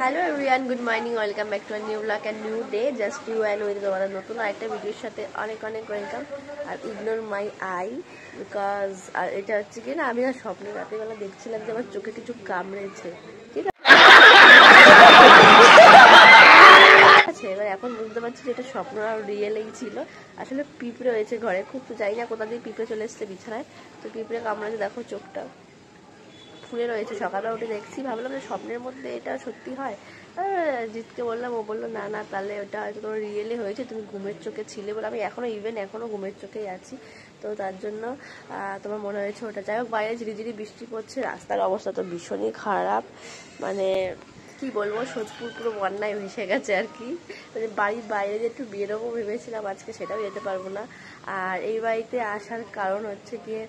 Hello everyone, good morning, welcome back to a new blog and new day. Just you and with তোমাদের নতুন আরেকটা ভিডিওর সাথে অনেক অনেক ওয়েলকাম। আর ইগনোর মাই আই বিকজ আর এটা হচ্ছে কি না, আমি আর স্বপ্নে রাতেবেলা দেখছিলাম যে আমার চোখে কিছু কামড়েছে, ঠিক আছে। এবার এখন বুঝতে পারছি যে এটা স্বপ্ন আর রিয়েলেই ছিল। আসলে পিঁপড়ে হয়েছে ঘরে, খুব তো যাই না কোথা দিয়ে পিঁপড়ে চলে এসছে বিছানায়, তো পিঁপড়ে কামড়েছে, দেখো চোখটা ফুলে রয়েছে। সকালবেলা উঠে দেখছি, ভাবলাম যে স্বপ্নের মধ্যে এটা সত্যি হয়। জিতকে বললাম, ও বললো না না, তাহলে ওটা হয়তো তোমার রিয়েলি হয়েছে, তুমি ঘুমের চোখে ছিলে বলে। আমি এখনো ঘুমের চোখেই আছি, তো তার জন্য তোমার মনে হয়েছে ওটা। যাই হোক, বাইরে ঝিরিঝিরি বৃষ্টি পড়ছে, রাস্তার অবস্থা তো ভীষণই খারাপ, মানে কি বলবো, সোদপুর পুরো বন্যায় ভেসে গেছে আর কি। মানে বাড়ির বাইরে যে একটু বেরোবো ভেবেছিলাম আজকে, সেটাও যেতে পারবো না। আর এই বাড়িতে আসার কারণ হচ্ছে গিয়ে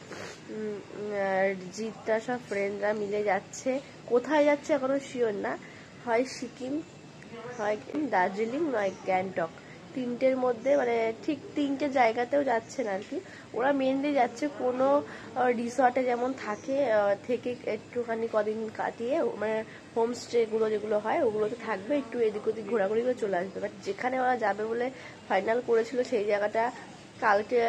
জিতটা সব ফ্রেন্ডরা মিলে যাচ্ছে। কোথায় যাচ্ছে এখনো শিওর না, হয় সিকিম, হয় দার্জিলিং, নয় গ্যাংটক, তিনটের মধ্যে, মানে ঠিক তিনটে জায়গাতেও যাচ্ছে না আর কি। ওরা মেনলি যাচ্ছে কোনো রিসর্টে যেমন থেকে একটুখানি কদিন কাটিয়ে, মানে হোমস্টেগুলো যেগুলো হয় ওগুলোতে থাকবে, একটু এদিক ওদিক ঘোরাঘুরি করে চলে আসবে। বাট যেখানে ওরা যাবে বলে ফাইনাল করেছিল সেই জায়গাটা কালকে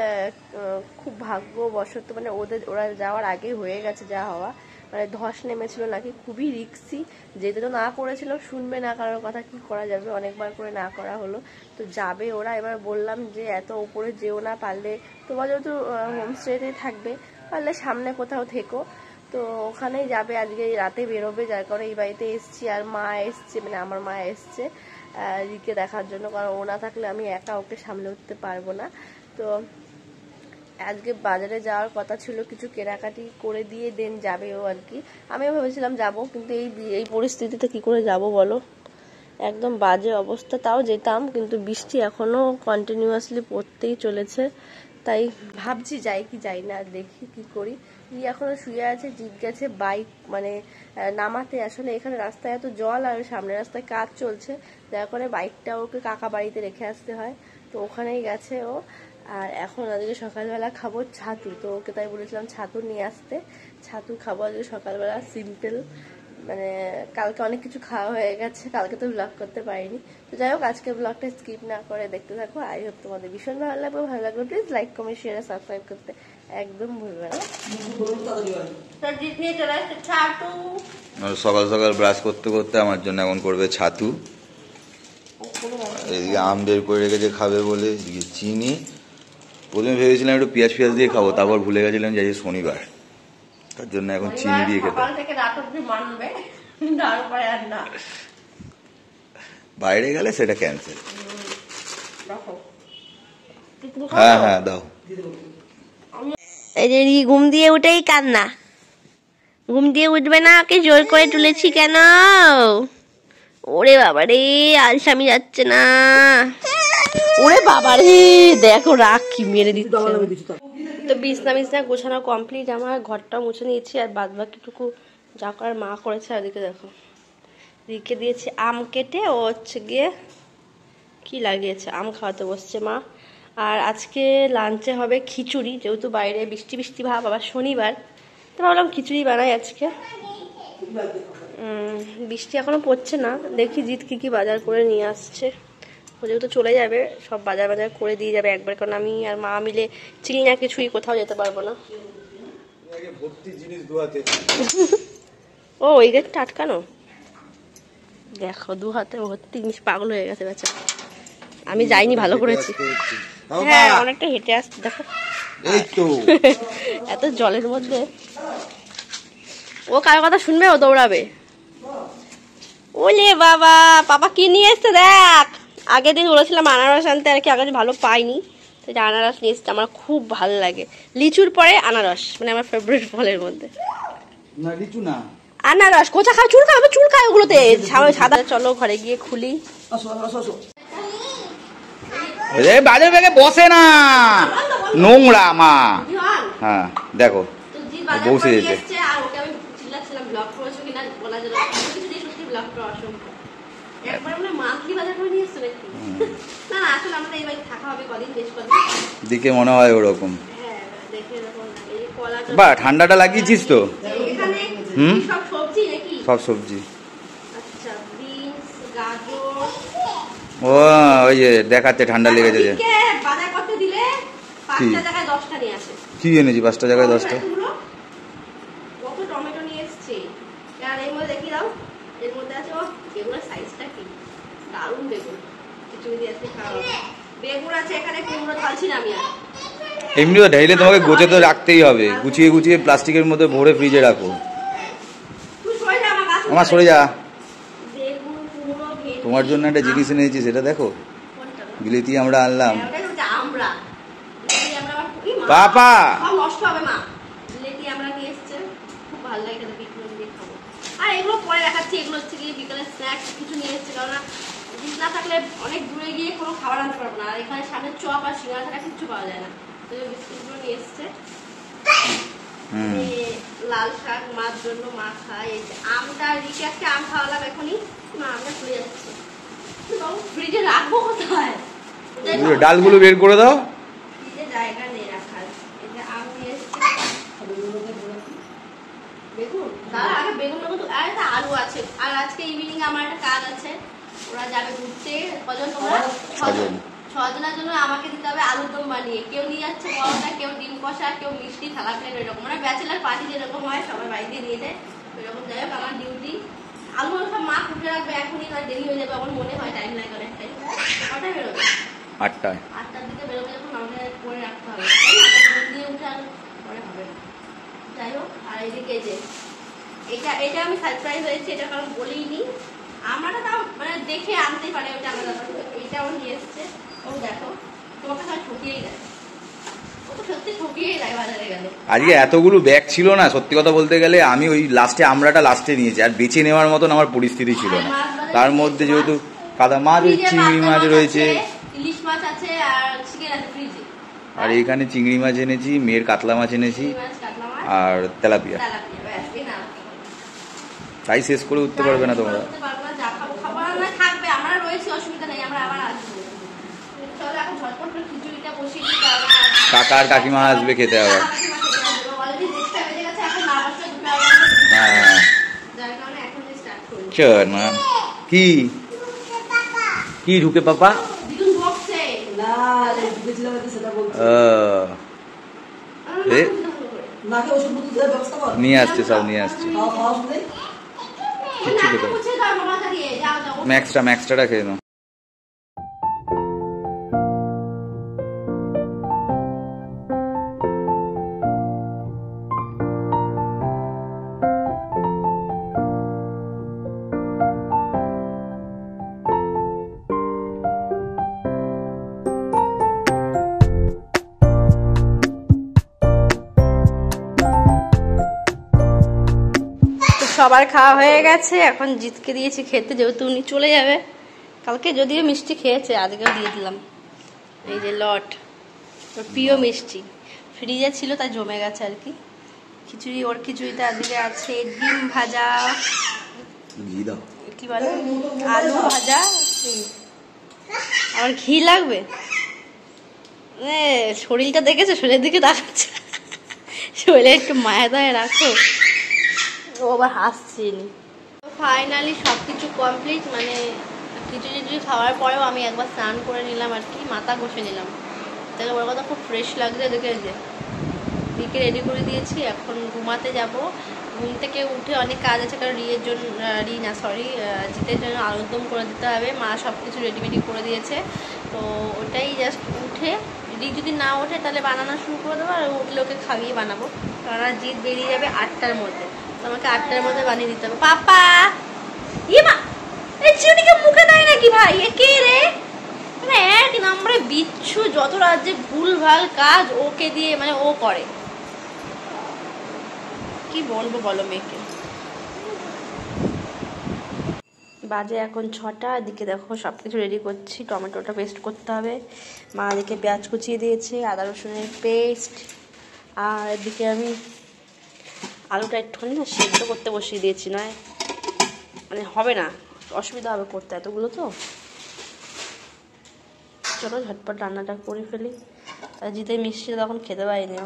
খুব ভাগ্যবশত, মানে ওরা যাওয়ার আগেই হয়ে গেছে যা হওয়া, মানে ধস নেমেছিল নাকি, খুবই রিস্কি। যেতে তো না করেছিলাম, শুনবে না কারোর কথা, কি করা যাবে, অনেকবার করে না করা হলো। তো যাবে ওরা। এবার বললাম যে এত উপরে যেও না, পারলে তোমার যেহেতু হোমস্টেতেই থাকবে, পারলে সামনে কোথাও থেকো। তো ওখানেই যাবে, আজকে রাতে বেরোবে, যার কারণে এই বাড়িতে এসছি। আর মা এসছে, মানে আমার মা এসছে রিকে দেখার জন্য, কারণ ও না থাকলে আমি একা ওকে সামলে উঠতে পারবো না। তো আজকে বাজারে যাওয়ার কথা ছিল, কিছু কেনাকাটি করে দিয়ে দেন যাবে ও আর কি। আমিও ভেবেছিলাম যাব, কিন্তু এই পরিস্থিতিতে কি করে যাব বলো, একদম বাজে অবস্থা। তাও যেতাম, কিন্তু বৃষ্টি এখনো কন্টিনিউয়াসলি পড়তেই চলেছে, তাই ভাবছি যাই কি যাই না, দেখি কি করি। এখনো শুয়ে আছে, জিত গেছে বাইক মানে নামাতে। আসলে এখানে রাস্তায় এত জল আর সামনে রাস্তায় কাজ চলছে, যার কারণে বাইকটা ওকে কাকা বাড়িতে রেখে আসতে হয়, তো ওখানেই গেছে ও। আর এখন আজকে সকালবেলা খাবো ছাতু, তো ওকে তাই বলেছিলাম ছাতু নিয়ে আসতে, ছাতু খাবো আজকে সকালবেলা, সিম্পল। মানে কালকে অনেক কিছু খাওয়া হয়ে গেছে, কালকে তো ব্লগ করতে পারিনি। তো যাই হোক, আজকে ব্লগটা স্কিপ না করে দেখতে থাকো। আই হোপ তোমাদের ভীষণ ভালো লাগবে। Please like, comment, share, subscribe করতে একদম ভুলবে না। সকাল সকাল ব্রাশ করতে করতে আমার জন্য এখন করবে ছাতু। এদিকে আম বের করে রেখেছে খাবে বলে, এদিকে চিনি। প্রথমে ভেবেছিলাম একটু পেঁয়াজ দিয়ে খাবো, তারপর ভুলে গেছিলাম যে শনিবার, তার জন্য এখন চিনি দিয়ে খেতে। বাইরে গেলে সেটা ক্যান্সেল। হ্যাঁ হ্যাঁ দাও। এই যে ঘুম দিয়ে উঠেই কান্না, ঘুম দিয়ে উঠবে না, ওকে জোর করে তুলেছি কেন? ওরে বাবারে, আলসামি যাচ্ছে না। ওরে বাবারে, দেখো রাগ কি মেরে দিচ্ছে। তো বিছনা গোছানো কমপ্লিট, আমার ঘরটা মুছে নিয়েছি, আর বাদ বাকিটুকু যা করার মা করেছে। ওদিকে দেখো, রেখে দিয়েছি আম কেটে, ও হচ্ছে গিয়ে কি লাগিয়েছে, আম খাওয়াতে বসছে মা। আর আজকে লাঞ্চে হবে খিচুড়ি, যেহেতু বাইরে বৃষ্টি বৃষ্টি ভাব, আবার শনিবার, তো ভাবলাম খিচুড়ি বানাই আজকে। বৃষ্টি এখনো পড়ছে না, দেখি জিৎ কি বাজার করে নিয়ে আসছে। ও যেহেতু চলে যাবে, সব বাজার করে দিয়ে যাবে একবার, কারণ আমি আর মা মিলে চিনি না কিছুই, কোথাও যেতে পারবো না। ও এই গেটটা আটকানো, দেখো 2 হাতে ভর্তি জিনিস, পাগল হয়ে গেছে বেচারা। আমি যাইনি, ভালো করেছি। হ্যাঁ, অনেকটা হেঁটে আসছে, দেখো এত জলের মধ্যে। ও কারো কথা শুনবে, ও দৌড়াবে। ওলে বাবা, পাপা কি নিয়ে এসছে দেখ। আগের দিন বলেছিলাম আনারস আনতে আর কি, আগে ভালো পাইনি, তো আনারস নিয়ে এসছে। আমার খুব ভালো লাগে লিচুর পরে আনারস, মানে আমার ফেভারিট ফলের মধ্যে। না লিচু না, আনারস। কোথা খাও, চুল খাও, চুল খায় ওগুলোতে সাদা। চলো ঘরে গিয়ে খুলি। বাজার ব্যাগে বসে না, নোংরা মা। হ্যাঁ দেখো বসে যেতে। দিকে মনে হয় ওরকম। বা ঠান্ডাটা লাগিয়েছিস তো? সব সবজি। বিনস, গাজর। ও ওই যে দেখাচ্ছে ঠান্ডা লেগেছে যে। বাজার করতে দিলে 5টা জায়গায় 10টা নিয়ে আসে। কি এনেছি 5টা জায়গায় 10টা? কত টমেটো নিয়ে এসেছে। আর এর মধ্যে দেখি দাও, এর মধ্যে আছে ও বেগুনের সাইজটা কি দারুণ বেগুন, খিচুড়ি দিয়ে আছে খাওয়া। বেগুন আছে এখানে, কুমড়ো ঢালছি না আমি আর। এমনিও ঢাইলে তোমাকে গোছে তো রাখতেই হবে, গুছিয়ে গুছিয়ে প্লাস্টিকের মধ্যে ভরে ফ্রিজে রাখো। তুই সরে যা, আমার সরে যা। বেগুন, কুমড়ো, ভেন্ডি। তোমার জন্য একটা জিনিস এনেছি, সেটা দেখো। বিলেতি আমরা আনলাম। আমরা পাপা সব নষ্ট হবে মা। বিলেতি আমরা নিয়ে এসেছে, খুব ভালো লাগে খেতে, বিকেলে দিয়ে খাবো। আর এগুলো পরে রাখাচ্ছি, এগুলো হচ্ছে কি বিকেলে স্ন্যাক্স কিছু নিয়ে এসেছে, কারণ জিনিস না থাকলে অনেক দূরে গিয়ে কোনো খাবার আনতে পারবো না। আর এখানে সামনে চপ আর সিঙ্গারা ছাড়া কিছু পাওয়া যায় না, তো বিস্কুটগুলো নিয়ে এসেছে। লাল শাক মার জন্য মা খায়। এই আমটা রিকে একটা আম খাওয়ালাম এখনই, মা আমটা খুলে যাচ্ছে। ফ্রিজে রাখবো কোথায়? ডালগুলো বের করে দাও। ফ্রিজে জায়গা নেই রাখার। এই যে আম নিয়ে এসেছে, বেগুন দাঁড়া আগে, বেগুন নেবো তো। আর একটা আলু আছে। আর আজকে ইভিনিং আমার একটা কাজ আছে, ওরা যাবে ঘুরতে। কজন তোমরা? 6 জন। 6 জনের জন্য আমাকে দিতে হবে আলুর দম বানিয়ে। কেউ নিয়ে যাচ্ছে পরোটা, কেউ ডিম কষা, কেউ মিষ্টি, থালা প্লেট, ওইরকম মানে ব্যাচেলার পার্টি যেরকম হয় সবাই বাড়িতে নিয়ে যায় ওইরকম। যাই হোক আমার ডিউটি আলু সব মা কুটে রাখবে, এখনই নয় দেরি হয়ে যাবে। আমার মনে হয় টাইম লাগে অনেকটাই। কটায় বেরোবে? 8টায়। 8টার দিকে বেরোবে যখন আমাকে করে রাখতে হবে, দিয়ে উঠে আর পরে হবে। যাই হোক, আর এইদিকে যে এটা আমি সারপ্রাইজ হয়েছে, এটা কারণ বলিনি। আমরা তাও মানে দেখে আনতেই পারে, ওইটা আলাদা ব্যাপার। এটা ও নিয়ে এসছে, ও দেখো তোমাকে সব ঠকিয়েই দেয়, ও তো সত্যি ঠকিয়েই দেয় বাজারে গেলে। আজকে এতগুলো ব্যাগ ছিল না, সত্যি কথা বলতে গেলে আমি ওই লাস্টে আমরাটা লাস্টে নিয়েছি, আর বেছে নেওয়ার মতন আমার পরিস্থিতি ছিল না। তার মধ্যে যেহেতু কাদা মাছ, চিংড়ি মাছ রয়েছে, ইলিশ মাছ আছে, আর চিকেন আছে ফ্রিজে। আর এখানে চিংড়ি মাছ এনেছি, মেয়ের কাতলা মাছ এনেছি, আর তেলাপিয়া। তাই শেষ করে উঠতে পারবে না তোমরা। কাকা আর কাকিমা আসবে খেতে আবার। চল মা। কি কি ঢুকে পাপা? নিয়ে আসছে, সব নিয়ে আসছে। ম্যাক্সটা খেয়ে নাও। সবার খাওয়া হয়ে গেছে, এখন জিতকে দিয়েছি খেতে, যেহেতু উনি চলে যাবে। কালকে যদিও মিষ্টি খেয়েছে, আজকেও দিয়ে দিলাম। এই যে লট, ওর প্রিয় মিষ্টি, ফ্রিজে ছিল তাই জমে গেছে আর কি। খিচুড়ি, ওর খিচুড়িতে আজকে আছে ডিম ভাজা, কি বলে আলু ভাজা। আমার ঘি লাগবে। শরীরটা দেখেছো, শরীরের দিকে তাকাচ্ছে, শরীরে একটু মায়া দায় রাখো। ও আবার হাসছিনি। ফাইনালি সব কিছু কমপ্লিট, মানে খিচুড়ি খাওয়ার পরেও আমি একবার স্নান করে নিলাম আর কি, মাথা ঘষে নিলাম। তাহলে ওর কথা খুব ফ্রেশ লাগছে। দেখে যে দিকে রেডি করে দিয়েছি, এখন ঘুমাতে যাব। ঘুম থেকে উঠে অনেক কাজ আছে, কারণ জিতের জন্য আলুরদম করে দিতে হবে। মা সব কিছু রেডিমেডি করে দিয়েছে, তো ওটাই জাস্ট উঠে, রি যদি না ওঠে তাহলে বানানো শুরু করে দেবো, আর উঠলে ওকে খাইয়ে বানাবো। কারণ জিত বেরিয়ে যাবে 8টার মধ্যে, আমাকে 8টার মধ্যে বানিয়ে দিতে হবে। পাপা ইয়ে মা, এই চিউটিকে মুখে দেয় নাকি ভাই? এ কে রে? মানে এক নম্বরে বিচ্ছু, যত রাজ্যে ভুলভাল কাজ ওকে দিয়ে মানে ও করে। কি বলবো বলো মেয়েকে। বাজে এখন 6টা, এদিকে দেখো সবকিছু রেডি করছি। টমেটোটা পেস্ট করতে হবে, মা এদিকে পেঁয়াজ কুচিয়ে দিয়েছে, আদা রসুনের পেস্ট। আর এদিকে আমি আলুটা একটুখানি না সেদ্ধ করতে বসিয়ে দিয়েছি, নয় মানে হবে না, অসুবিধা হবে করতে এতগুলো তো। চলো ঝটপট রান্নাটা করে ফেলি। আর জিতে মিষ্টিটা তখন খেতে পারিনি,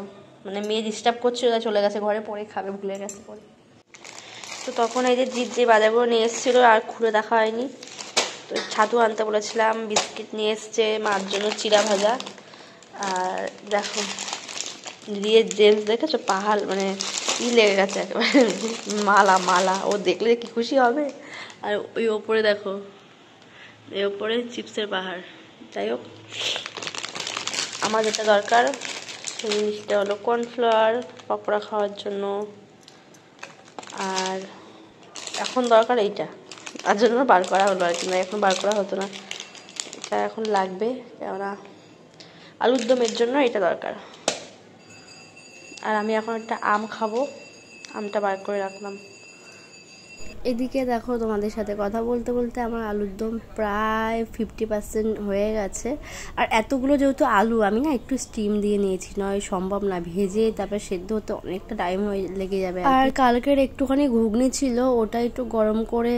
মানে মেয়ে ডিস্টার্ব করছিল, চলে গেছে ঘরে, পরে খাবে, ভুলে গেছে পরে। তো তখন এই যে জিৎ যে বাজারগুলো নিয়ে এসেছিলো আর খুলে দেখা হয়নি। তো ছাতু আনতে বলেছিলাম, বিস্কিট নিয়ে এসছে, মার জন্য চিড়া ভাজা। আর দেখো দিদির ড্রেস দেখেছো, পাহাড় মানে লেগে গেছে একেবারে, মালা মালা, ও দেখলে কি খুশি হবে। আর ওই ওপরে দেখো, এই ওপরে চিপসের পাহাড়। যাই হোক, আমার যেটা দরকার সেই জিনিসটা হলো কর্নফ্লাওয়ার পকোড়া খাওয়ার জন্য। আর এখন দরকার এইটা, তার জন্য বার করা হলো আর কি, না এখন বার করা হতো না, এটা এখন লাগবে, কেননা আলুর দমের জন্য এটা দরকার। আর আমি এখন একটা আম খাবো, আমটা বার করে রাখলাম। এদিকে দেখো, তোমাদের সাথে কথা বলতে বলতে আমার আলুর দম প্রায় 50% হয়ে গেছে। আর এতগুলো যেহেতু আলু, আমি না একটু স্টিম দিয়ে নিয়েছি, নয় সম্ভব না, ভেজে তারপরে সেদ্ধ হতে অনেকটা টাইম লেগে যাবে। আর কালকের একটুখানি ঘুগনি ছিল, ওটা একটু গরম করে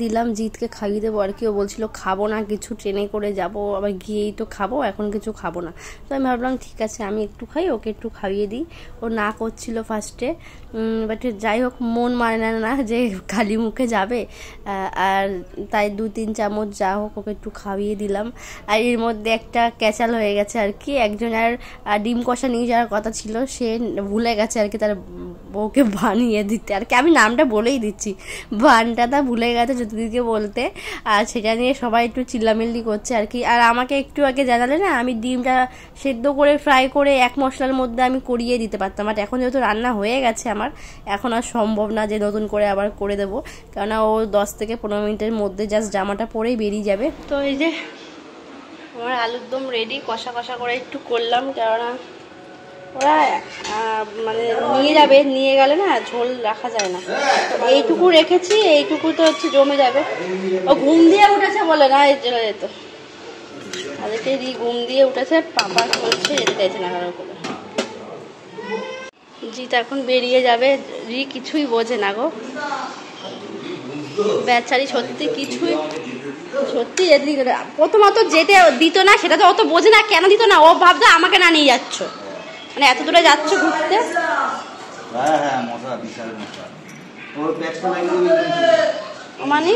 দিলাম, জিতকে খাইয়ে দেবো আর কি। ও বলছিল খাবো না কিছু, ট্রেনে করে যাব, আবার গিয়েই তো খাবো, এখন কিছু খাবো না। তো আমি ভাবলাম ঠিক আছে আমি একটু খাই, ওকে একটু খাইয়ে দিই। ও না করছিল ফার্স্টে, বাট যাই হোক মন মানে না যে খালি মুখে যাবে, আর তাই 2-3 চামচ যা হোক ওকে একটু খাইয়ে দিলাম। আর এর মধ্যে একটা ক্যাচাল হয়ে গেছে আর কি, একজন আর ডিম কষা নিয়ে যাওয়ার কথা ছিল, সে ভুলে গেছে আর কি তার বউকে বানিয়ে দিতে আর কি। আমি নামটা বলেই দিচ্ছি, বানটা ভুলে গেছে জ্যোতিদিকে বলতে, আর সেটা নিয়ে সবাই একটু চিল্লামিল্লি করছে আর কি। আর আমাকে একটু আগে জানালে না, আমি ডিমটা সেদ্ধ করে ফ্রাই করে এক মশলার মধ্যে আমি করিয়ে দিতে পারতাম, বাট এখন যেহেতু রান্না হয়ে গেছে আমার, এখন আর সম্ভব না যে নতুন করে আবার করে দেবো, কেননা ও 10 থেকে 15 মিনিটের মধ্যে জাস্ট জামাটা পরেই বেরিয়ে যাবে। তো এই যে আমার আলুর দম রেডি, কষা কষা করে একটু করলাম, কেননা ওরা মানে নিয়ে যাবে, নিয়ে গেলে না ঝোল রাখা যায় না, এইটুকু রেখেছি, এইটুকু তো হচ্ছে জমে যাবে। ও ঘুম দিয়ে উঠেছে বলে না চলে যেত, তাদেরকে ঘুম দিয়ে উঠেছে, পাপা হচ্ছে যেতে চাইছে না কারোর করে। জিত এখন বেরিয়ে যাবে, কিছুই বোঝে না গো বেচারি, সত্যি কিছুই, সত্যি প্রথমত যেতে দিত না, সেটা তো অত বোঝে না, কেন দিত না, ও ভাবতো আমাকে না নিয়ে যাচ্ছ, মানে এত দূরে যাচ্ছ ঘুরতে। মানে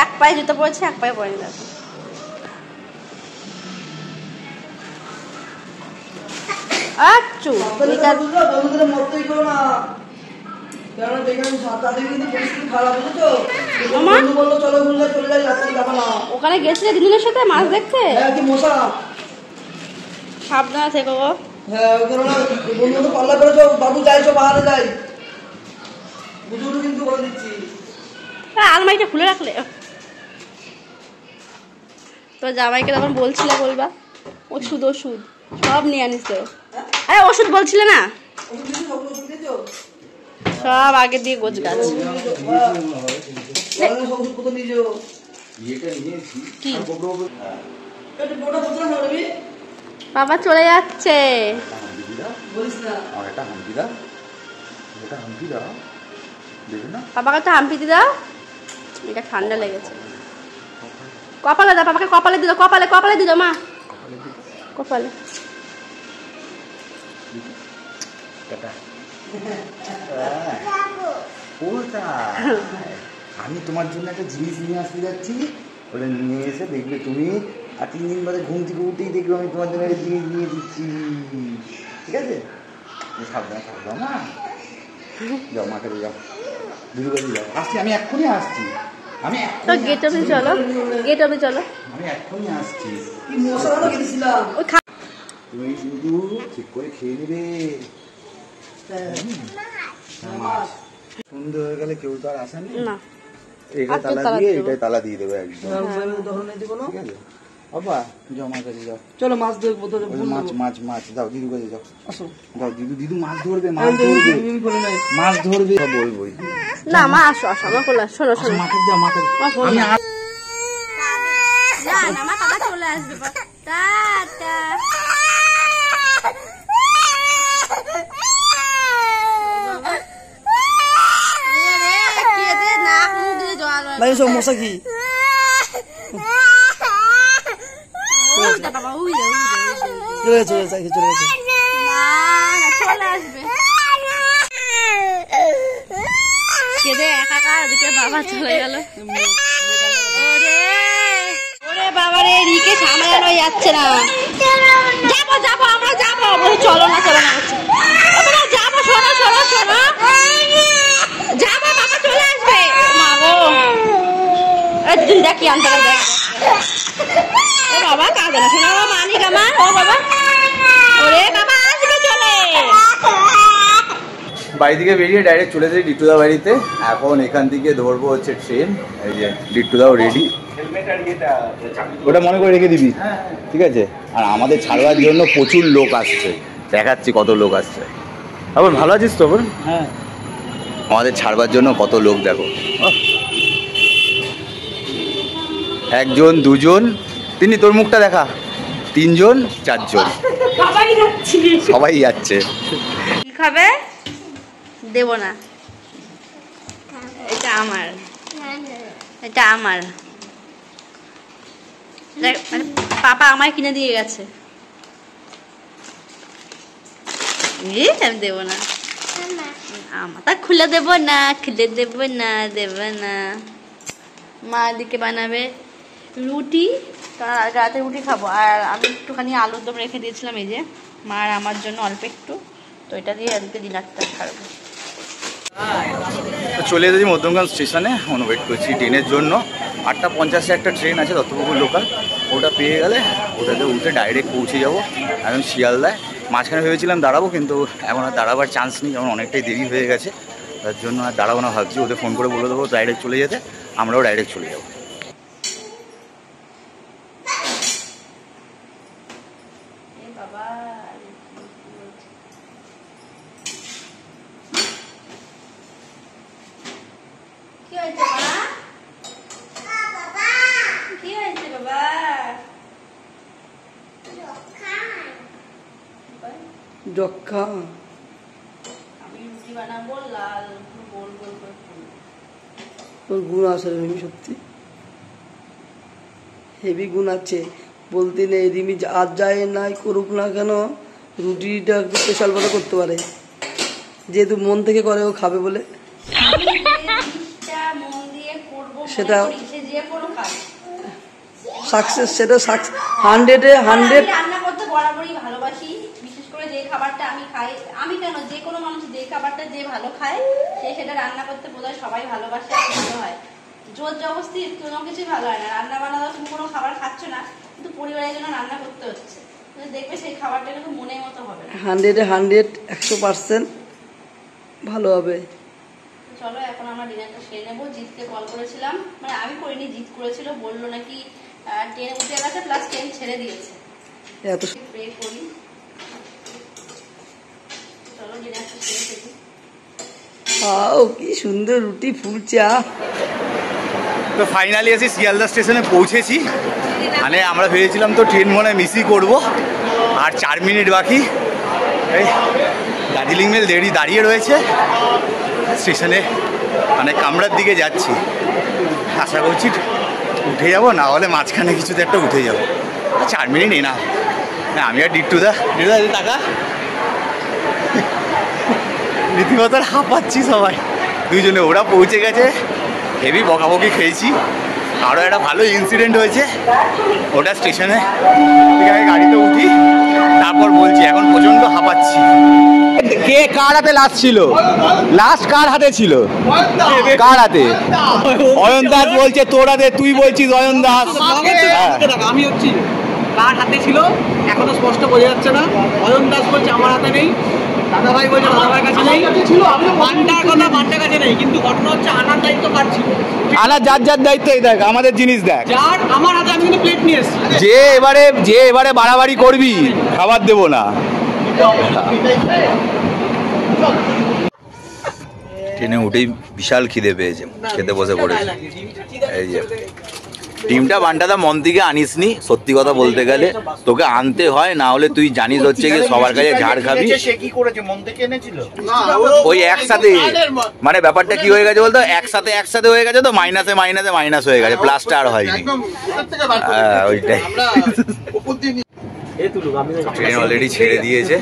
এক পায়ে জুতো পড়েছে, এক পায়ে পড়েনি, দেখো আচ্ছু ওখানে গেছিলে দিদিনের সাথে মাছ দেখতে, সাবধানে থেকো গো। আলমারিটা খুলে রাখলে তো জামাইকে তখন বলছিলে বলবা ওষুধ ওষুধ সব নিয়ে আনিস তো, আরে ওষুধ বলছিলে না, সব আগে দিয়ে গোছ গাছ। বাবা চলে যাচ্ছে, বাবাকে তো হাম্পি দি দাও, এটা ঠান্ডা লেগেছে। কপালে দাও, বাবাকে কপালে দিল, কপালে কপালে দিল মা, কপালে। আমি তোমার জন্য একটা জিনিস নিয়ে আসতে যাচ্ছি, ওটা নিয়ে এসে দেখবে তুমি, আর 3 দিন বাদে ঘুম থেকে উঠেই দেখবে আমি তোমার জন্য একটা জিনিস নিয়ে দিচ্ছি, ঠিক আছে? সাবধানে সাবধান, না যাও মাকে যাও, দুটো বাজে যাও, আসছি আমি, এক্ষুনি আসছি আমি, গেট অবধি চলো, গেট অবধি চলো, আমি এক্ষুনি আসছি। তুমি কিন্তু ঠিক করে খেয়ে নেবে, সন্ধ্যে হয়ে গেলে কেউ তো আর আসেনি না, এটা তালা দিয়ে এটাই তালা দিয়ে দেবে একদম, ঠিক আছে? বাবা যাও মাছ কাছে যাও, চলো মাছ ধরবো, মাছ মাছ মাছ যাও দিদু কাছে যাও, আসো যাও, দিদু মাছ ধরবে, মাছ ধরবে, মাছ ধরবে, সব বলবোই না মা, আসো আসো আমার কোলে, শোনো শোনো, মাকে যাও, মাকে আমি না না মা, বাবা চলে আসবে, টাটা। সমস্যা কি? চলে গেছে, চলে গেছে, চলে আসবে। কেঁদে একাকার, ওদিকে বাবা চলে গেল। ওরে ওরে বাবা রে, রিকে সামলানো যাচ্ছে না। যাবো যাবো আমরা যাবো, চলো না চলো না যাবো, শোনো শোনো শোনো, যাবো বাবা চলে আসবে। মা গো তুই দেখি আনতে দেখ। ও বাবা কাঁদে না, শোনো মানিক আমার। ও বাবা, ওরে বাবা আসবে চলে। বাড়ি থেকে বেরিয়ে ডাইরেক্ট চলে যাই ডিট্টুদা বাড়িতে। এখন এখান থেকে ধরবো হচ্ছে ট্রেন। এই যে ডিট্টুদাও রেডি, ওটা মনে করে রেখে দিবি, ঠিক আছে? আর আমাদের ছাড়বার জন্য প্রচুর লোক আসছে, দেখাচ্ছি কত লোক আসছে। আবার ভালো আছিস তো? হ্যাঁ, আমাদের ছাড়বার জন্য কত লোক দেখো। একজন, দুজন, তিনি, তোর মুখটা দেখা, তিনজন, চারজন, সবাই যাচ্ছে। কি খাবে? দেব না, এটা আমার, এটা আমার, মানে পাপা আমায় কিনে দিয়ে গেছে। আমি দেব না, আমার তা খুলে দেব না, খুলে দেব না, দেব না। মা দিকে বানাবে রুটি, রাতে রুটি খাবো। আর আমি একটুখানি আলুর দম রেখে দিয়েছিলাম, এই যে মার আমার জন্য অল্প একটু, তো এটা দিয়ে আজকে ডিনারটা খাবো। চলে এসেছি মধ্যমগ্রাম স্টেশনে, ওয়েট করছি ট্রেনের জন্য। 8:50-এ একটা ট্রেন আছে দত্তপুকুর লোকাল, ওটা পেয়ে গেলে ওটাতে উঠে ডাইরেক্ট পৌঁছে যাবো এখন শিয়ালদায়। মাঝখানে ভেবেছিলাম দাঁড়াবো, কিন্তু এখন আর দাঁড়াবার চান্স নেই, কারণ অনেকটাই দেরি হয়ে গেছে। তার জন্য আর দাঁড়াবো না ভাবছি, ওদের ফোন করে বলে দেবো ডাইরেক্ট চলে যেতে, আমরাও ডাইরেক্ট চলে যাবো। যক্ষা আমি রুটি বানাবো লাল গোল গোল করে। তোর গুণ আছে রিমি, সত্যি হেভি গুণ আছে বলতে নেই। রিমি আজ যায় নাই করুক না কেন, রুটিটা একটু স্পেশাল ভাবে করতে পারে, যেহেতু মন থেকে করে ও খাবে বলে। সেটা সাকসেস, সেটা 100-এ 100। রান্না করতে বরাবরই ভালোবাসি, বিশেষ করে যে খাবারটা আমি খাই, আমি কেন যে কোনো মানুষ যে খাবারটা যে ভালো খায় সে সেটা রান্না করতে বোধহয় সবাই ভালোবাসে, ভালো হয়। জোর জবরদস্তি কোনো কিছুই ভালো হয় না। রান্না বান্না তুমি কোনো খাবার খাচ্ছ না, কিন্তু পরিবারের জন্য রান্না করতে হচ্ছে, দেখবে সেই খাবারটা কিন্তু মনের মতো হবে না। 100-এ 100, 100% ভালো হবে। চলো এখন আমরা ডিনারটা সেরে নেবো। জিতকে কল করেছিলাম, মানে আমি করিনি, জিত করেছিল, বললো নাকি ট্রেনে উঠে গেছে, প্লাস ট্রেন ছেড়ে দিয়েছে। এত প্রে করি, চলো ডিনারটা সেরে ফেলি। কি সুন্দর রুটি, ফুল চা। তো ফাইনালি এসে শিয়ালদা স্টেশনে পৌঁছেছি। মানে আমরা ভেবেছিলাম তো ট্রেন মনে মিসই করবো, আর 4 মিনিট বাকি। এই দার্জিলিং মেল দাঁড়িয়ে রয়েছে স্টেশনে, মানে কামরার দিকে যাচ্ছি। আশা করছি উঠে যাবো, না হলে মাঝখানে কিছুতে একটা উঠে যাবো। 4 মিনিট না, আমি আর ডিট্টুদা টাকা রীতিমতো হাঁপাচ্ছি সবাই দুইজনে। ওরা পৌঁছে গেছে, হেভি বকাবকি খেয়েছি। আরও একটা ভালো ইনসিডেন্ট হয়েছে, ওটা স্টেশনে ঠিক আছে গাড়িতে উঠি, তারপর বলছি। এখন প্রচণ্ড হাঁপাচ্ছি। কে কার হাতে লাস্ট ছিল? লাস্ট কার হাতে ছিল? কার হাতে? অয়ন দাস বলছে তোর হাতে, তুই বলছিস অয়ন দাস। আমি হচ্ছি কার হাতে ছিল এখনো স্পষ্ট বোঝা যাচ্ছে না। অয়ন দাস বলছে আমার হাতে নেই, দাদা ভাই বলছে দাদা ভাইয়ের কাছে নেই, পান্ডার কথা পান্ডার কাছে নেই। কিন্তু ঘটনা হচ্ছে আনার দায়িত্ব কার ছিল? আনা যার যার দায়িত্ব। দেখ আমাদের জিনিস দেখ, যার আমার হাতে আমি কিন্তু প্লেট নিয়ে এসেছি। যে এবারে বাড়াবাড়ি করবি খাবার দেবো না। ট্রেনে উঠেই বিশাল খিদে পেয়েছে, খেতে বসে পড়েছে। এই যে ডিমটা বান্টাদা মন থেকে আনিসনি, সত্যি কথা বলতে গেলে তোকে আনতে হয়, না হলে তুই জানিস হচ্ছে কি সবার কাছে ঝাড় খাবি। ওই একসাথে মানে ব্যাপারটা কি হয়ে গেছে বলতো, একসাথে হয়ে গেছে, তো মাইনাস হয়ে গেছে, প্লাসটা আর হয়নি। ওইটাই। ট্রেন অলরেডি ছেড়ে দিয়েছে,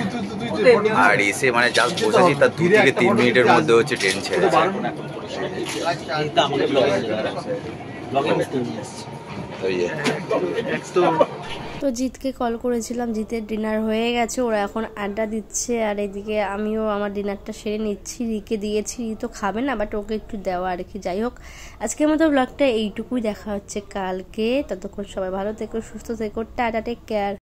আর এসে মানে জাস্ট পৌঁছেছি, তার 2 থেকে 3 মিনিটের মধ্যে হচ্ছে ট্রেন ছেড়েছে। এই তো আমাকে ব্লগে মিশতে এসেছি। তো জিতকে কল করেছিলাম, জিতের ডিনার হয়ে গেছে, ওরা এখন আড্ডা দিচ্ছে আর এদিকে আমিও আমার ডিনারটা সেরে নিচ্ছি। রিকে দিয়েছি, রি তো খাবে না, বাট ওকে একটু দেওয়া আর কি। যাই হোক, আজকের মতো ব্লগটা এইটুকুই, দেখা হচ্ছে কালকে। ততক্ষণ সবাই ভালো থেকো, সুস্থ থেকো, টাটা, টেক কেয়ার।